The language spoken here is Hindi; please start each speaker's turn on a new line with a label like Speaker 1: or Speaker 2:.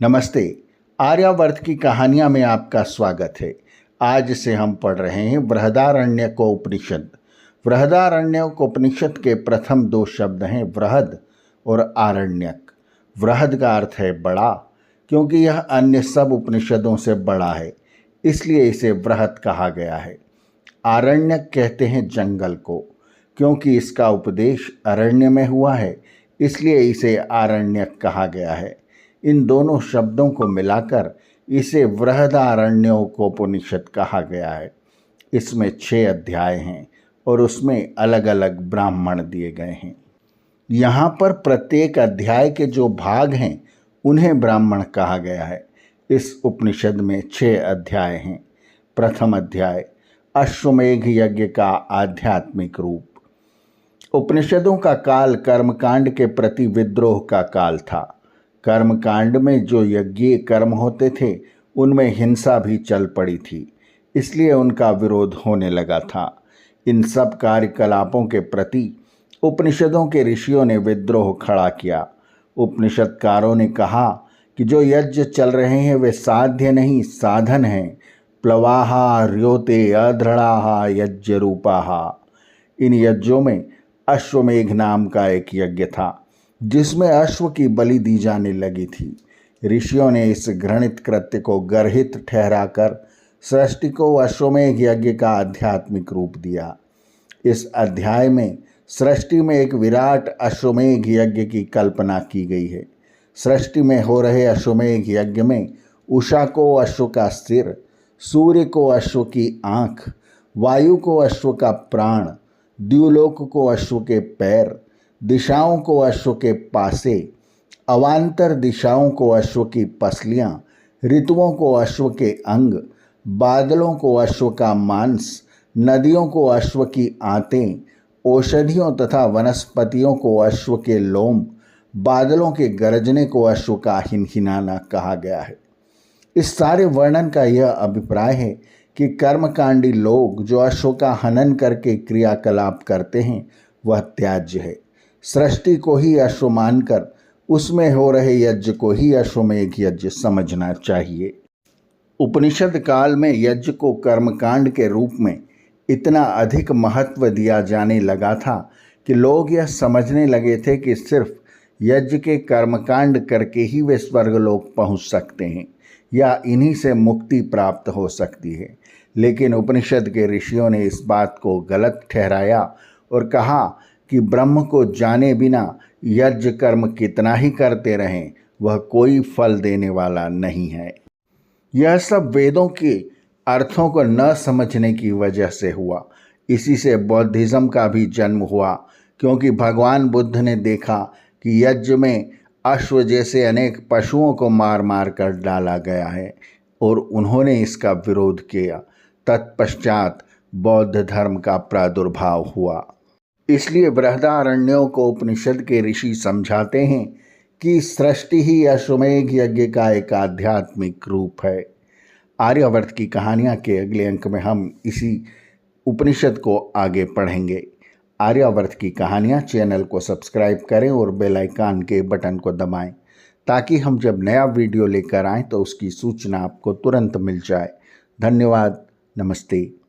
Speaker 1: नमस्ते। आर्यावर्त की कहानियाँ में आपका स्वागत है। आज से हम पढ़ रहे हैं बृहदारण्यकोपनिषद। बृहदारण्यकोपनिषद के प्रथम दो शब्द हैं बृहद और आरण्यक। बृहद का अर्थ है बड़ा, क्योंकि यह अन्य सब उपनिषदों से बड़ा है, इसलिए इसे बृहद कहा गया है। आरण्यक कहते हैं जंगल को, क्योंकि इसका उपदेश अरण्य में हुआ है, इसलिए इसे आरण्यक कहा गया है। इन दोनों शब्दों को मिलाकर इसे बृहदारण्यकोपनिषद कहा गया है। इसमें 6 अध्याय हैं और उसमें अलग अलग ब्राह्मण दिए गए हैं। यहाँ पर प्रत्येक अध्याय के जो भाग हैं उन्हें ब्राह्मण कहा गया है। इस उपनिषद में 6 अध्याय हैं। प्रथम अध्याय अश्वमेघ यज्ञ का आध्यात्मिक रूप। उपनिषदों का काल कर्मकांड के प्रति विद्रोह का काल था। कर्मकांड में जो यज्ञीय कर्म होते थे उनमें हिंसा भी चल पड़ी थी, इसलिए उनका विरोध होने लगा था। इन सब कार्यकलापों के प्रति उपनिषदों के ऋषियों ने विद्रोह खड़ा किया। उपनिषदकारों ने कहा कि जो यज्ञ चल रहे हैं वे साध्य नहीं साधन हैं। प्लवाहा र्योते अधृढ़ाहा यज्ञ रूपाहा। इन यज्ञों में अश्वमेघ नाम का एक यज्ञ था जिसमें अश्व की बलि दी जाने लगी थी। ऋषियों ने इस घृणित कृत्य को गर्हित ठहराकर सृष्टि को अश्वमेघ यज्ञ का आध्यात्मिक रूप दिया। इस अध्याय में सृष्टि में एक विराट अश्वमेघ यज्ञ की कल्पना की गई है। सृष्टि में हो रहे अश्वमेघ यज्ञ में उषा को अश्व का सिर, सूर्य को अश्व की आँख, वायु को अश्व का प्राण, द्युलोक को अश्व के पैर, दिशाओं को अश्व के पासे, अवान्तर दिशाओं को अश्व की पसलियाँ, ऋतुओं को अश्व के अंग, बादलों को अश्व का मांस, नदियों को अश्व की आंतें, औषधियों तथा वनस्पतियों को अश्व के लोम, बादलों के गरजने को अश्व का हिनहिनाना कहा गया है। इस सारे वर्णन का यह अभिप्राय है कि कर्मकांडी लोग जो अश्व का हनन करके क्रियाकलाप करते हैं वह त्याज्य है। सृष्टि को ही अश्व मानकर उसमें हो रहे यज्ञ को ही अश्वमेघ यज्ञ समझना चाहिए। उपनिषद काल में यज्ञ को कर्मकांड के रूप में इतना अधिक महत्व दिया जाने लगा था कि लोग यह समझने लगे थे कि सिर्फ यज्ञ के कर्मकांड करके ही वे स्वर्गलोक पहुंच सकते हैं या इन्हीं से मुक्ति प्राप्त हो सकती है। लेकिन उपनिषद के ऋषियों ने इस बात को गलत ठहराया और कहा कि ब्रह्म को जाने बिना यज्ञ कर्म कितना ही करते रहें वह कोई फल देने वाला नहीं है। यह सब वेदों के अर्थों को न समझने की वजह से हुआ। इसी से बौद्धिज्म का भी जन्म हुआ, क्योंकि भगवान बुद्ध ने देखा कि यज्ञ में अश्व जैसे अनेक पशुओं को मार मार कर डाला गया है और उन्होंने इसका विरोध किया। तत्पश्चात बौद्ध धर्म का प्रादुर्भाव हुआ। इसलिए बृहदारण्यकोपनिषद के ऋषि समझाते हैं कि सृष्टि ही अश्वमेघ यज्ञ का एक आध्यात्मिक रूप है। आर्यावर्त की कहानियाँ के अगले अंक में हम इसी उपनिषद को आगे पढ़ेंगे। आर्यावर्त की कहानियाँ चैनल को सब्सक्राइब करें और बेल आइकन के बटन को दबाएं, ताकि हम जब नया वीडियो लेकर आएँ तो उसकी सूचना आपको तुरंत मिल जाए। धन्यवाद। नमस्ते।